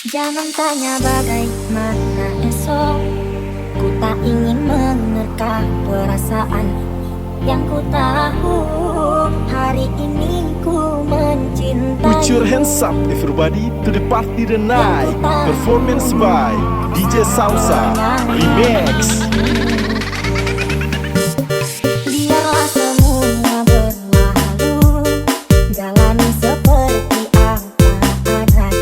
Jangan tanya bagaimana esok. Ku tak ingin menerka perasaan. Yang ku tahu hari ini ku mencintai. Put your hands up everybody to the party tonight. Performance by DJ Salsa Remix. Biarlah semua berlalu, jalani seperti apa adanya.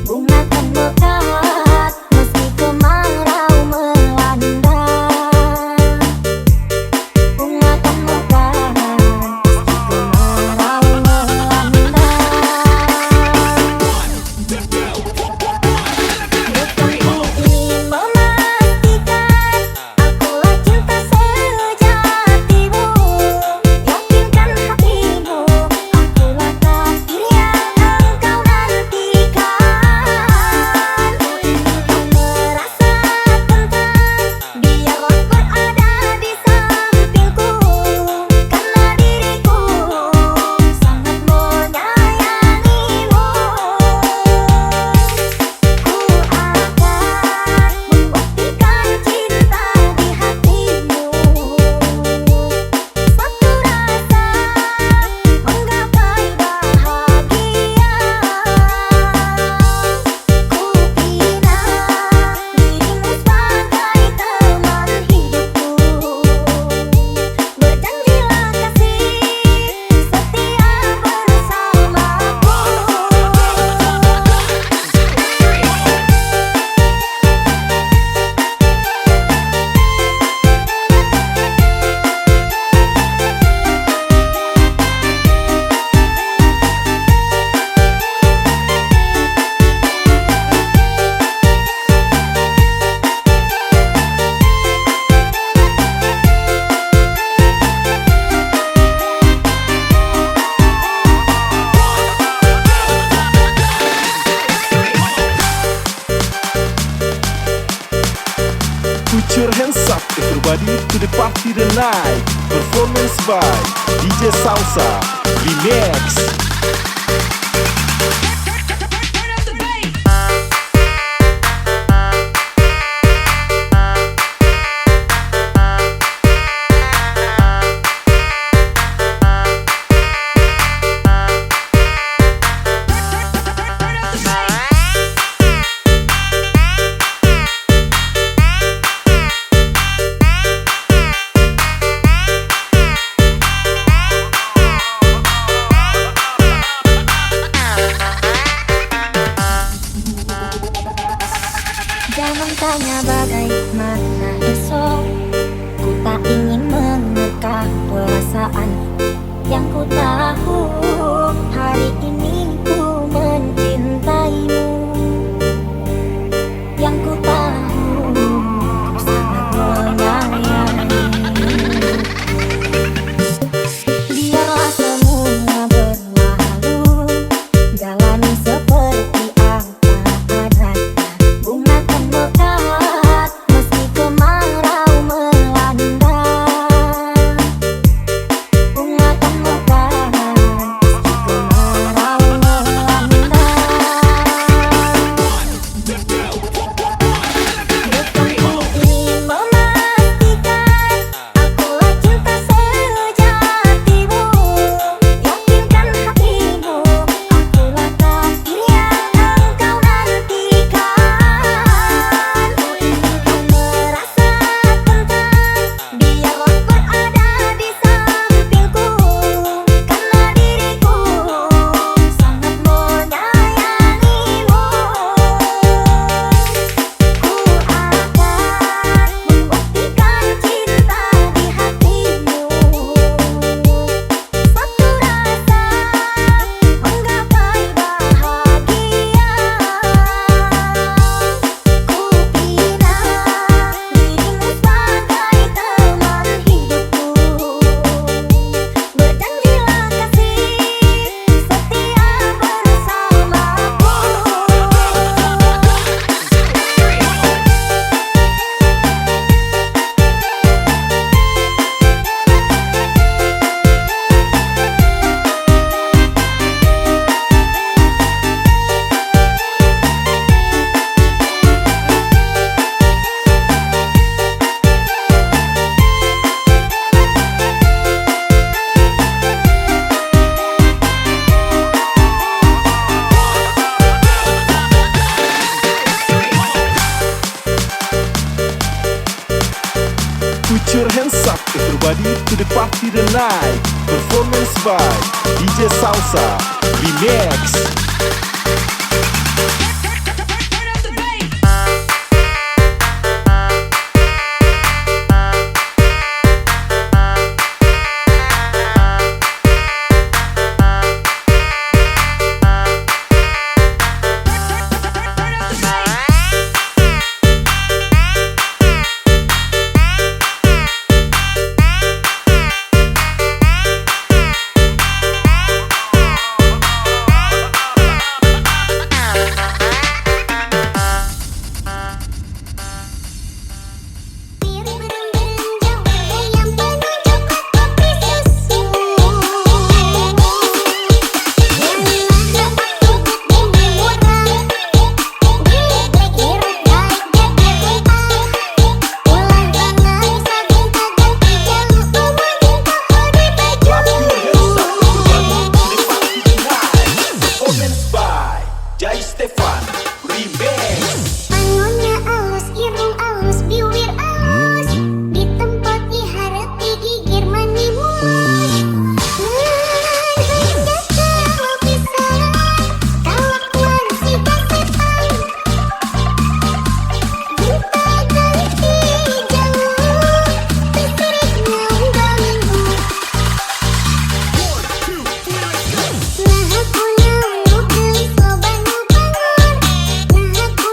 Bunga kan mekar meski kemarau melanda. Bunga kan mekar meski kemarau melanda. Bukan ku ingin memastikan akulah cinta sejatimu. Yakinkan hatimu, akulah takdir yang engkau nantikan. Kau merasa tentang, biarlah berada di sampingku. Karena diriku sangat menyayangimu. Ku akan membuktikan cinta di hatimu. Satu rasa menggapai bahagia. Ku bina dirimu sebagai teman hidupku. Berjanjilah kasih setia bersamaku. Put your hands up everybody to the party tonight. Performance by DJ Salsa Remix. Jangan tanya bagaimana esok. Ku tak ingin menerka perasaan. Yang ku tahu hari ini ku mencintaimu. Yang ku tahu ku sangat menyayangimu. Biarlah semua berlalu, jalani seperti apa adanya. Bunga kan mekar meski kemarau melanda. Bunga kan mekar meski kemarau everybody to the party tonight. Performance by DJ Salsa Remix. Angonnya alus, irung alus, biwir alus. Di tempat diharap gigir mani mulus. Jasa lo bisa kelakuan si kasetan. Cinta ganti jalur, peseriknya undang minggu. Nah aku nyalu gelis loba nu bangun. Nah aku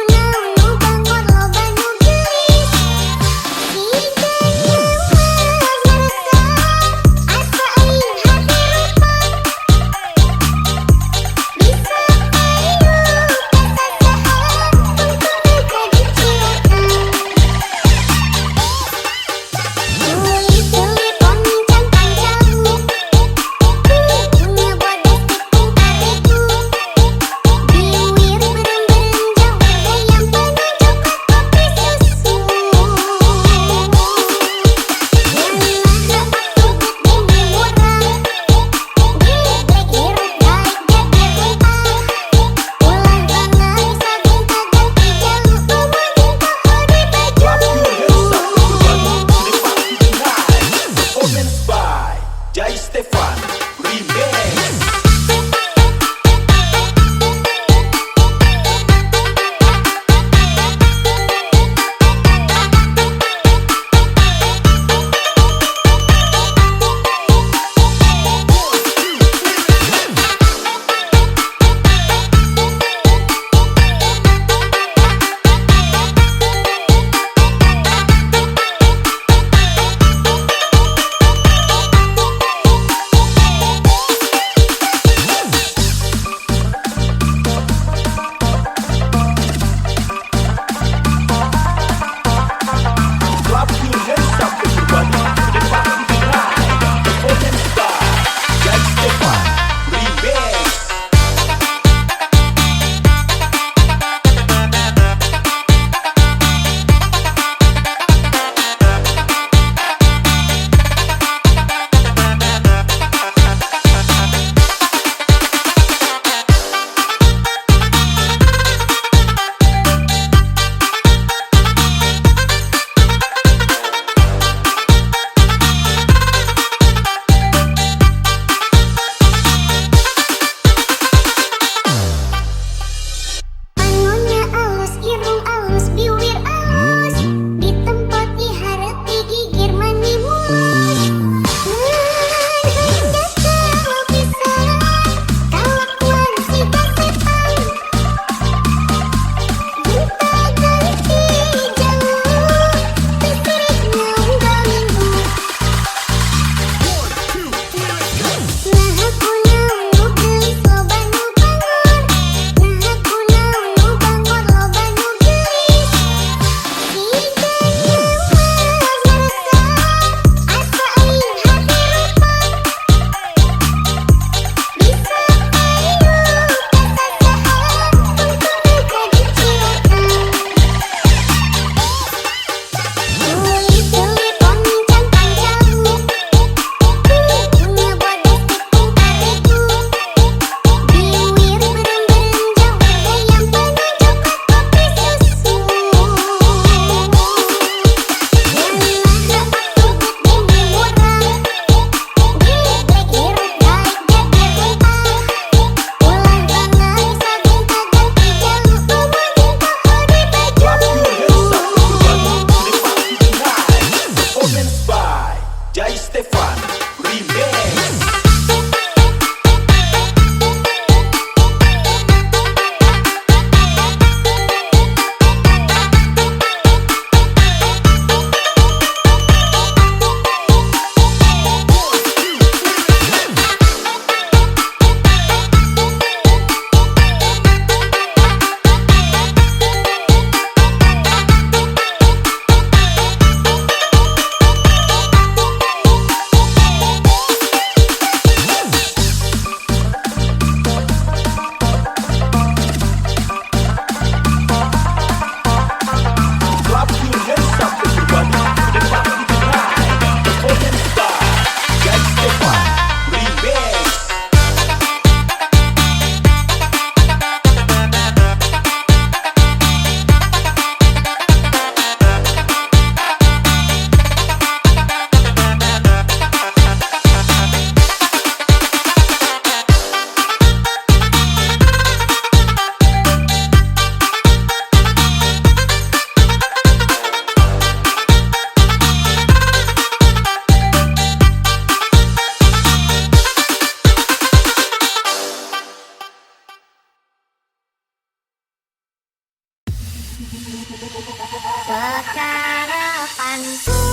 Kekarepanku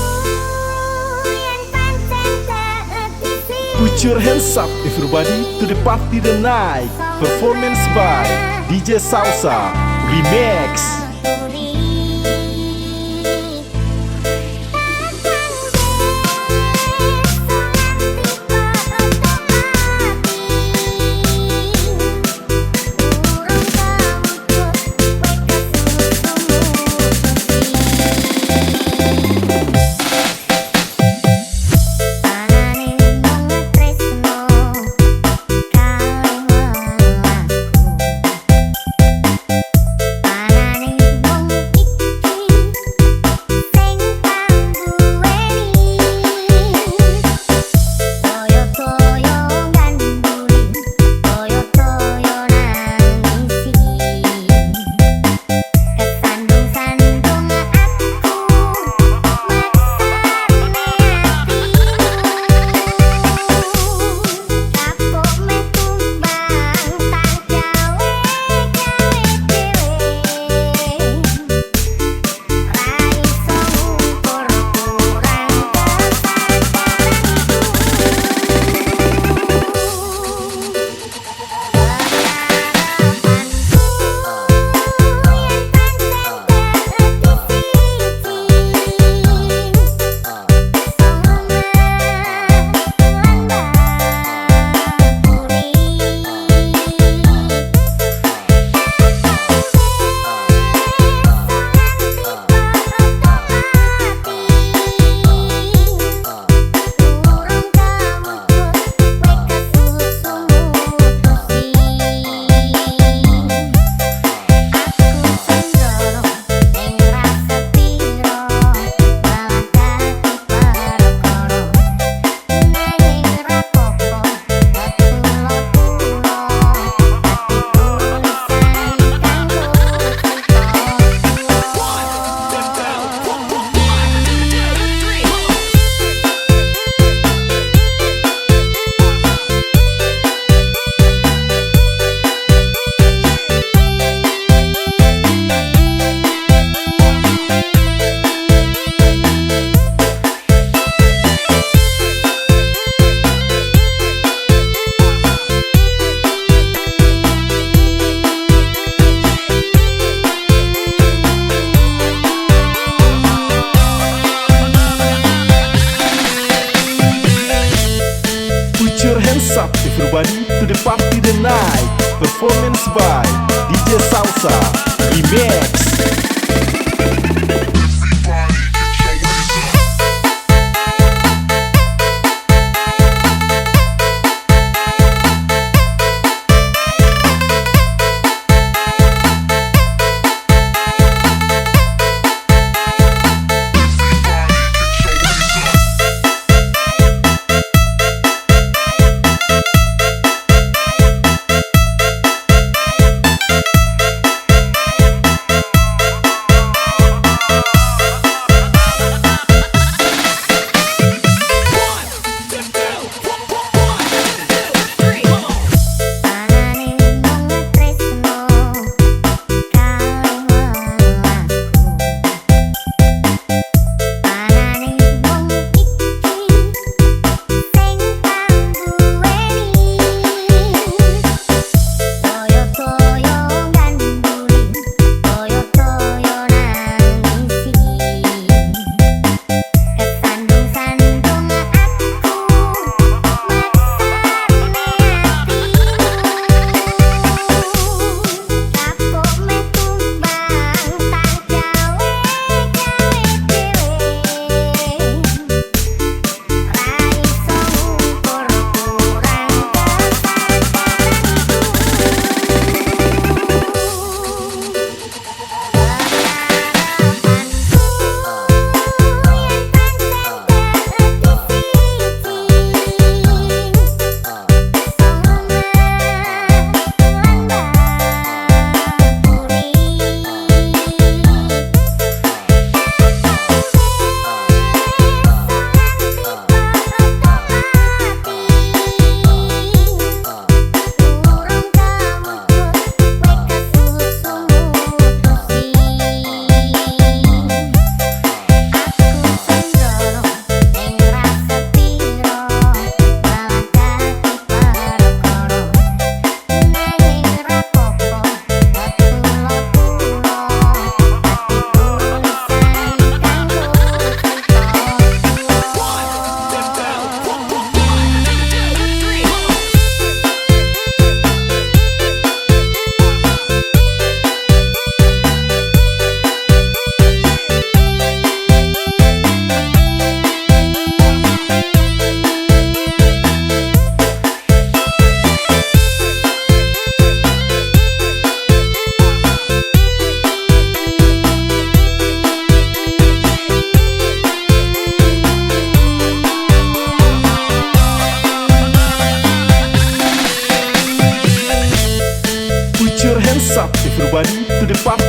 yang pancen teetisi. Put your hands up everybody to the party tonight. Performance by DJ Salsa Remix. Anane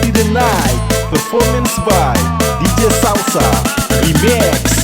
party the night. Performance by DJ Salsa Remix.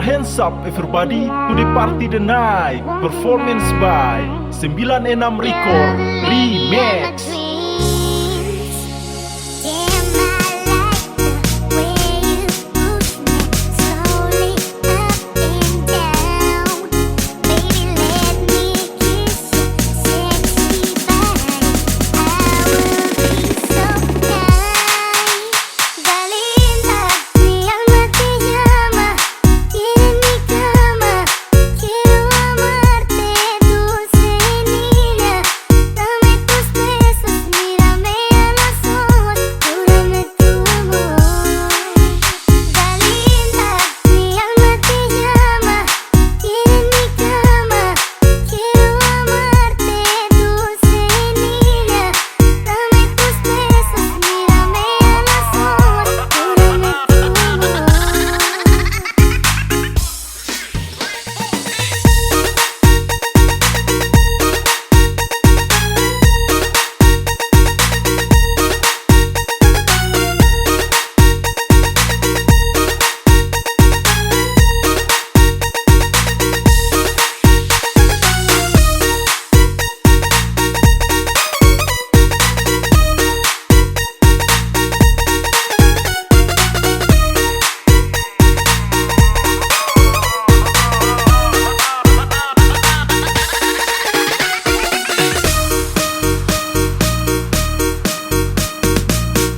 hands up everybody to the party tonight. Performance by 96 Record Remix.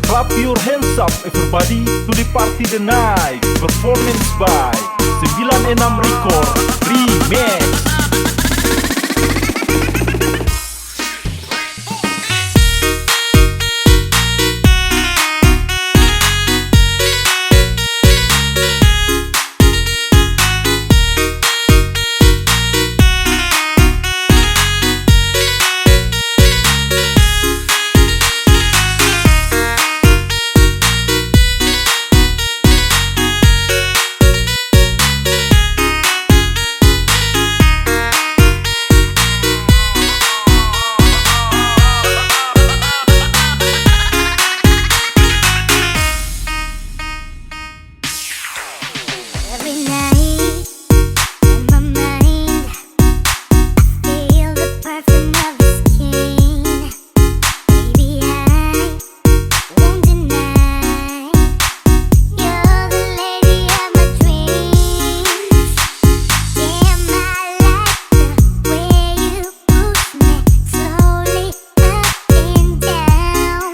Clap your hands up everybody to the party tonight. Performance by 96 Record Remix. Every night in my mind, I feel the perfume of his skin. Baby, I won't deny you're the lady of my dreams. Damn, I like the way you push me slowly up and down.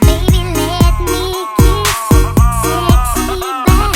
Baby, let me kiss your sexy body.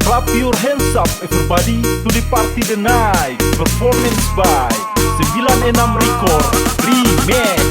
Clap your hands up everybody to the party tonight. Performance by 96 Record Remix.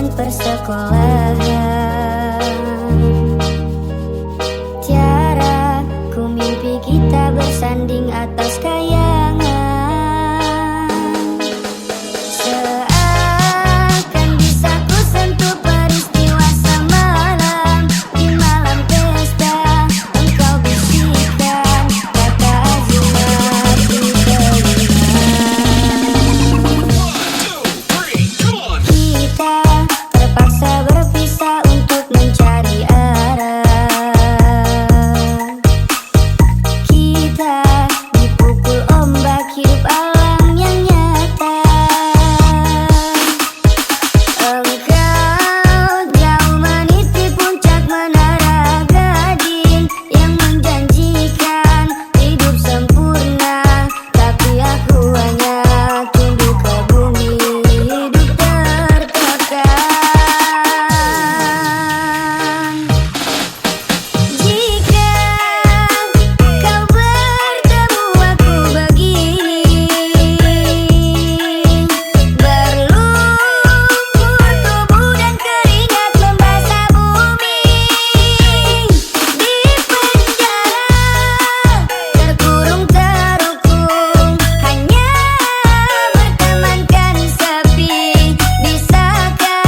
zaman persekolahan. Tiara ku mimpi kita bersanding atas kayangan. Seakan bisa ku sentuh peristiwa semalam. Di malam pesta engkau bisikan kata azimat di telinga. Kita terpaksa berpisah untuk mencari arah. Kita dipukul ombak hidup alam yang nyata. Engkau jauh meniti puncak menara Gading yang menjanjikan hidup sempurna, tapi aku hanya tunduk ke bumi, hidup tertekan. Jika kau bertemu aku begini, berlumpur tubuh dan keringat membasah bumi. Di penjara terkurung terhukum, hanya bertemankan sepi. Bisakah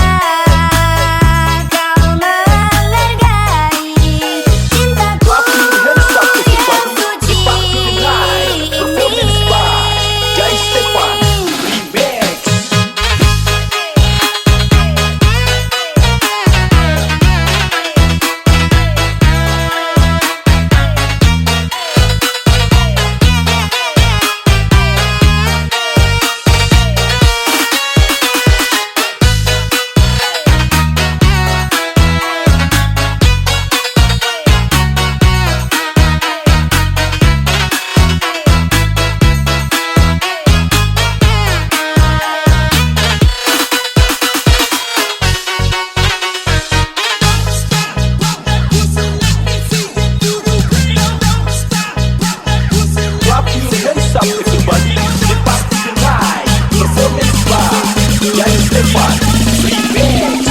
kau menghargai cintaku yang suci Performance by Jai Stefan Remix. Clap your hands up everybody to the party tonight. Performance by Jai Stefan Remix.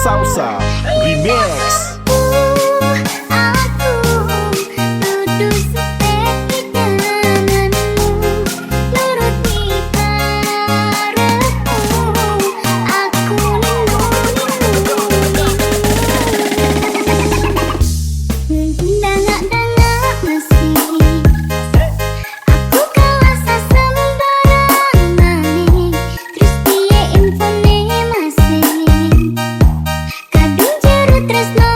Sausa Remix. Aku tuduh sepeki tanganmu, nuruti karepmu, aku dangak-dangak masih, aku kawasa sembarang maneh, terus piye infone masih, kadung jero tresno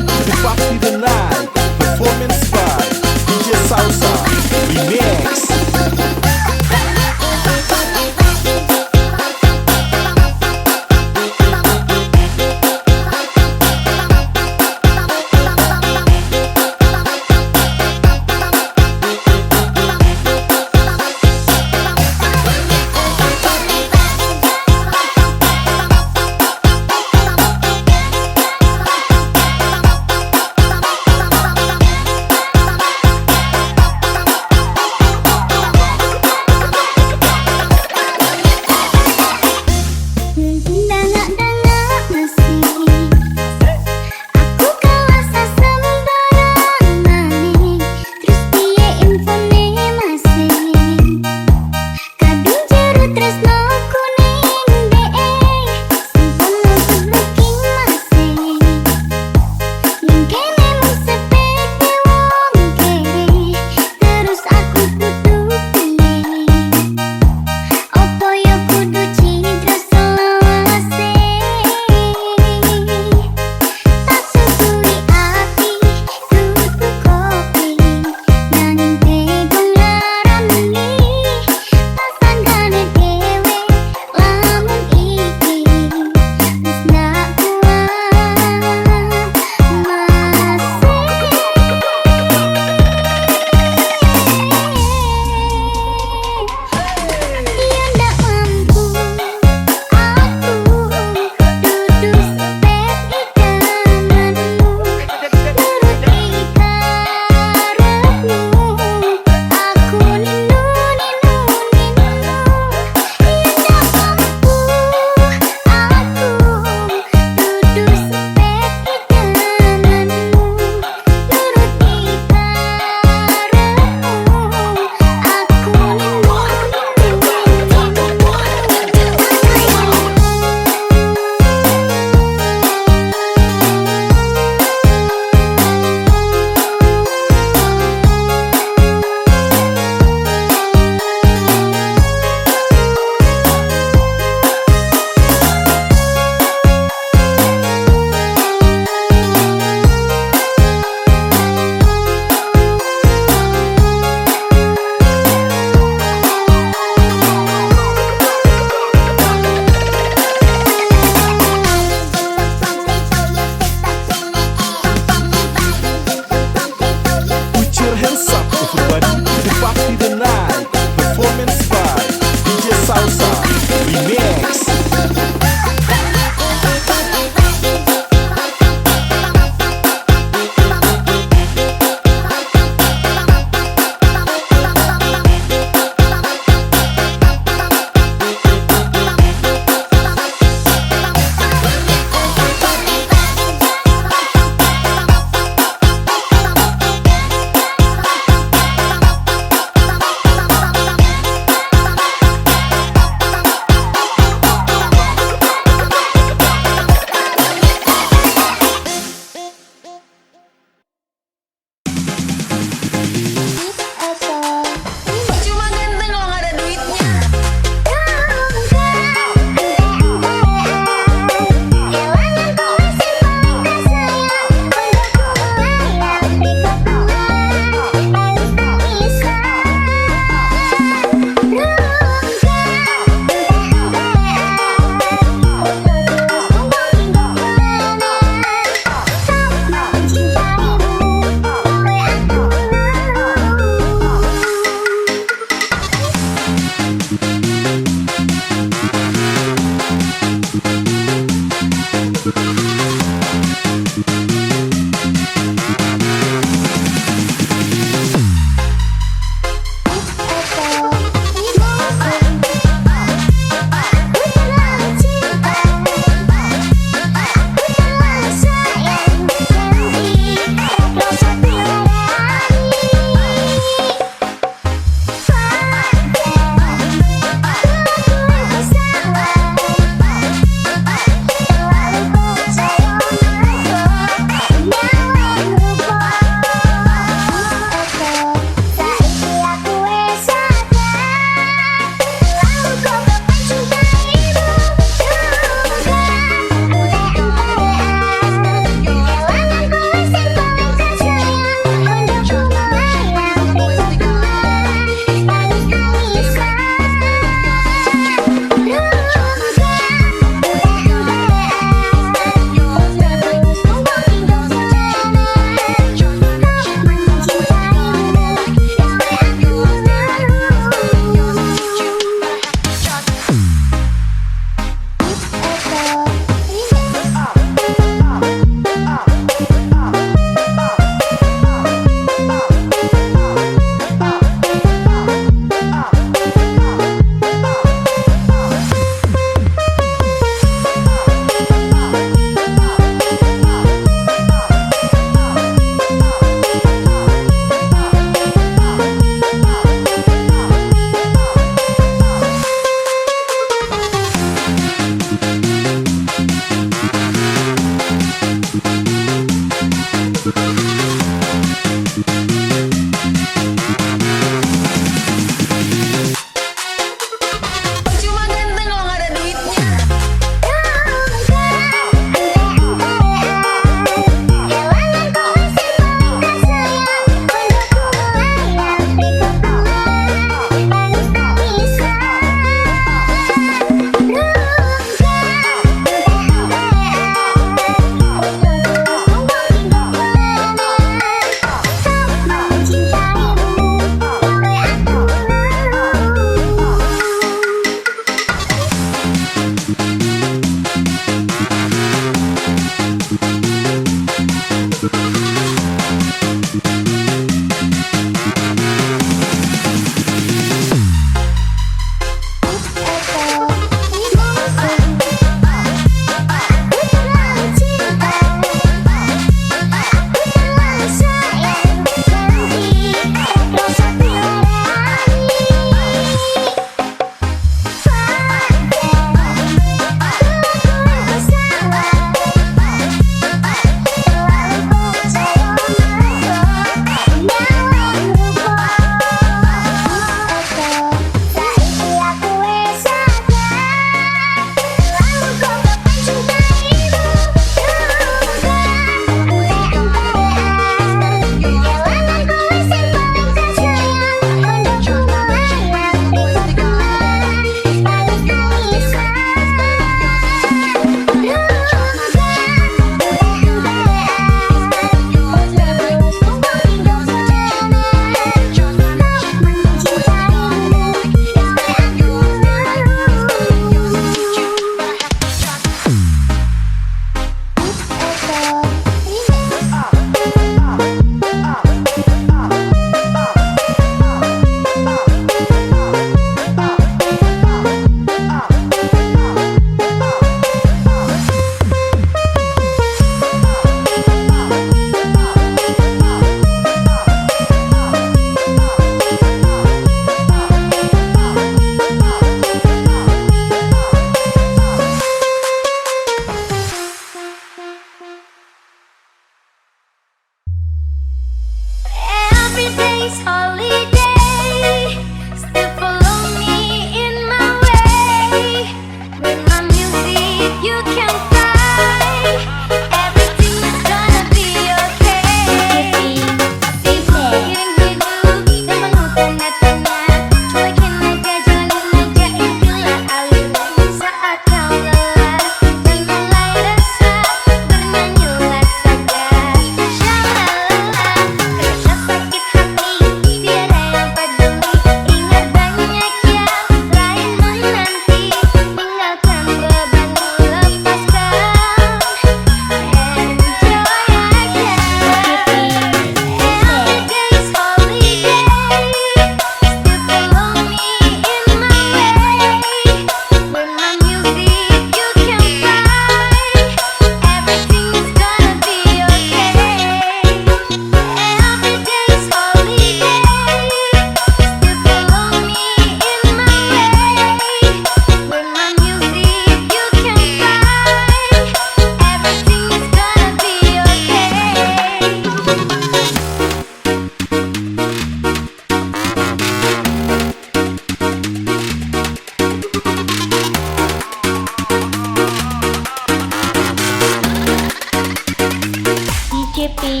Pink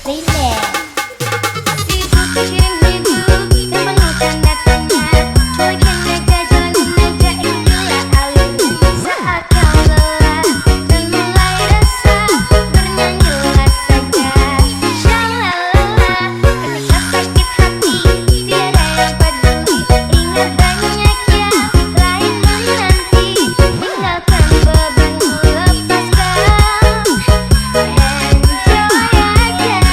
Remix. Sibuk pikirin hidup dan pelukan datangnya, cuekin aja jalanin aja itulah alur. Saat kau lelah dan mulai resah, bernyanyilah saja shalala. Ketika sakit hati tiada yang peduli, ingat banyak yang lain menanti. Tinggalkan bebanmu, lepaskan, enjoy aja.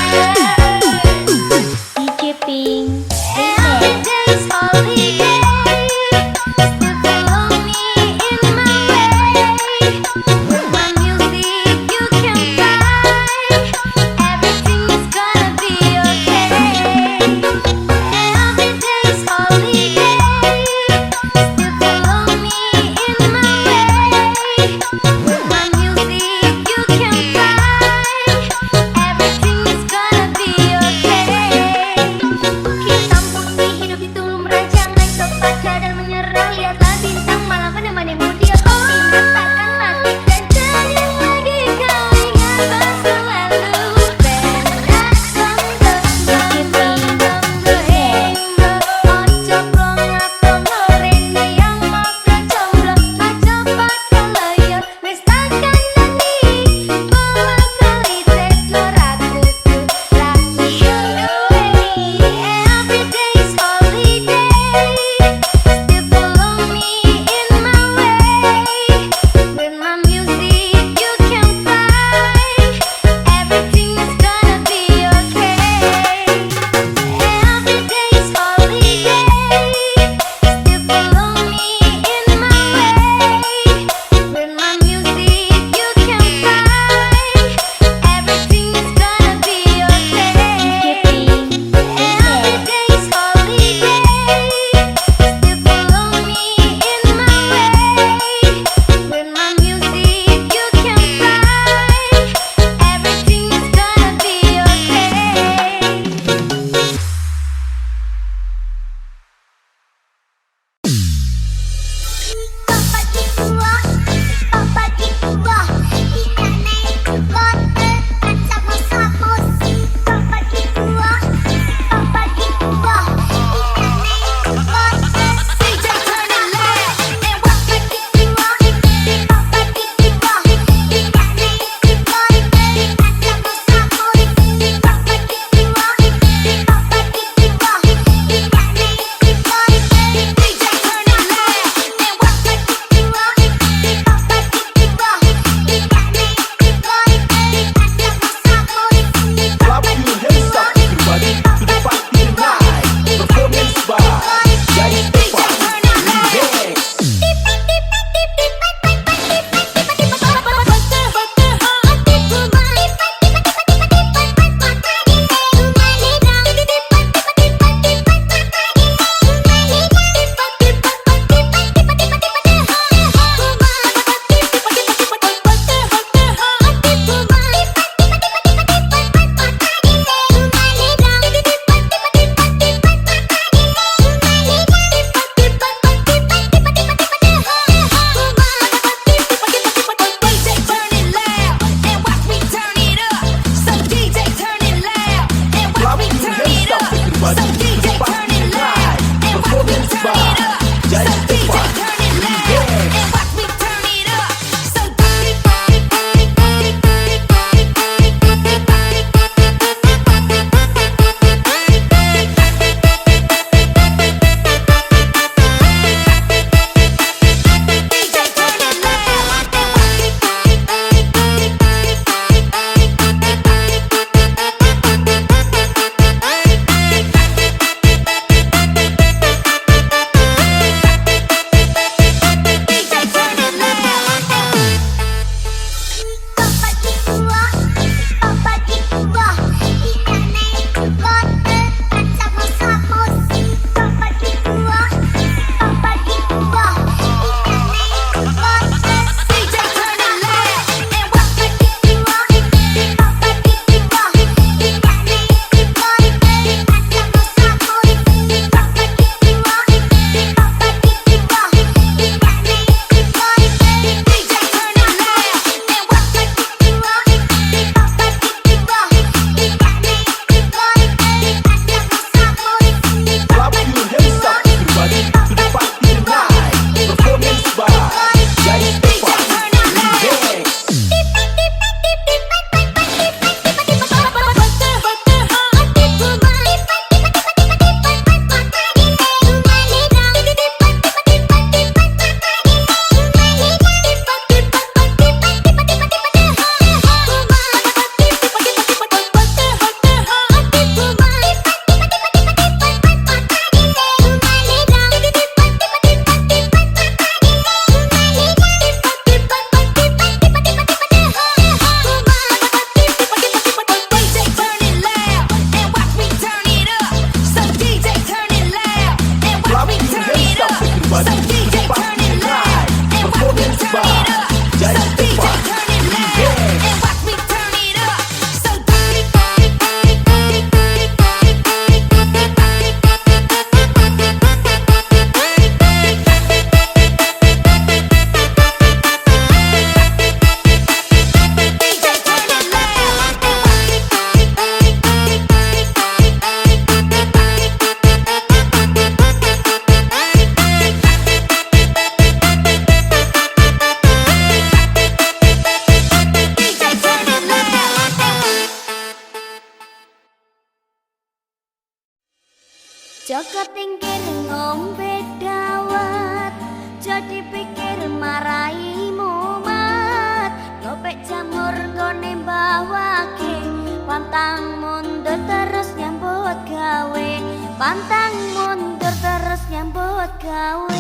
Joko tingkir ngombe dawet, jadi pikir marai mumat. Ngopek jamur gone bawake, pantang mundur terus nyambut gawe. Pantang mundur terus nyambut gawe.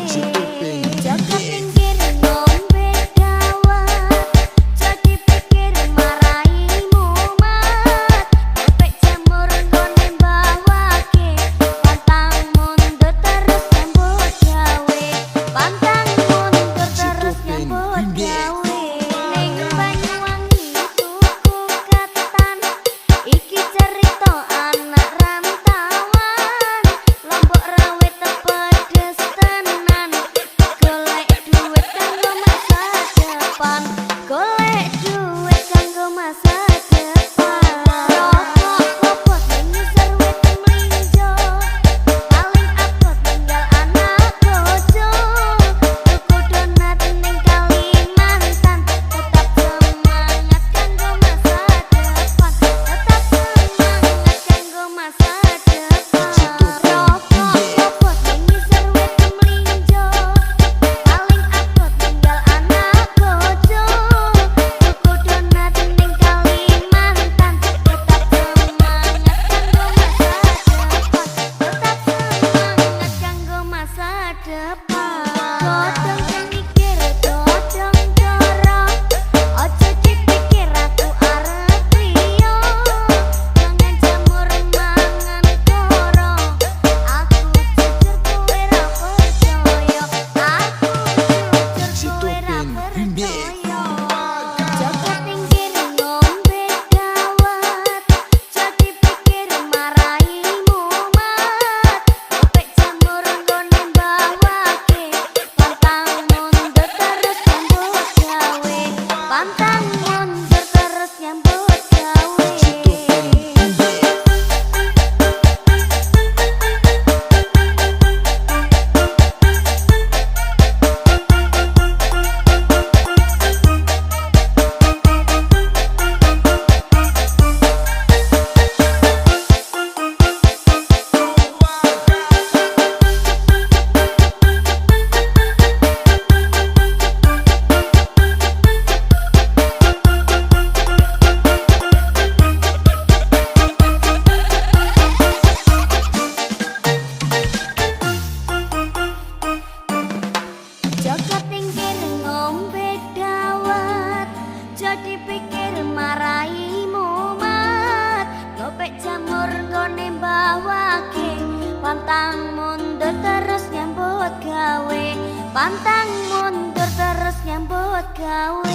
Joko tingkir ngombe dawet, jadi pikir marai mumat. Ngopek jamur gone bawake, pantang mundur terus nyambut gawe. Pantang mundur terus nyambut gawe. Ning Banyuwangi tuku ketan, iki cerita anak rantauan. Lombok rawit pedes tenan, golek duit kanggo masa depan. Golek duit kanggo masa depan. Rokok kopot ning ngisor wit mlinjo, paling abot tinggal anak bojo. Tuku donat ning Kalimantan, tetap semangat kanggo masa depan. Tetap semangat kanggo masa depan. Rokok kopot ning ngisor wit mlinjo, paling abot tinggal anak bojo. Tuku donat ning Kalimantan, tetap semangat kanggo masa depan. Tetap semangat kanggo masa depan. Godhong sing mikir godhong dorong, ojo dipikir aku arep liya. Mangan jamur mangan koro, aku jujur kowe ra percaya. Aku jujur kowe ra percaya. Joko tingkir ngombe dawet, jadi pikir marai mumat. Ngopek jamur gone bawake, pantang mundur terus nyambut gawe. Pantang mundur terus nyambut gawe. Joko tingkir ngombe dawet, jadi pikir marai mumat. Ngopek jamur gone bawake, pantang mundur terus nyambut gawe. Pantang mundur terus nyambut gawe.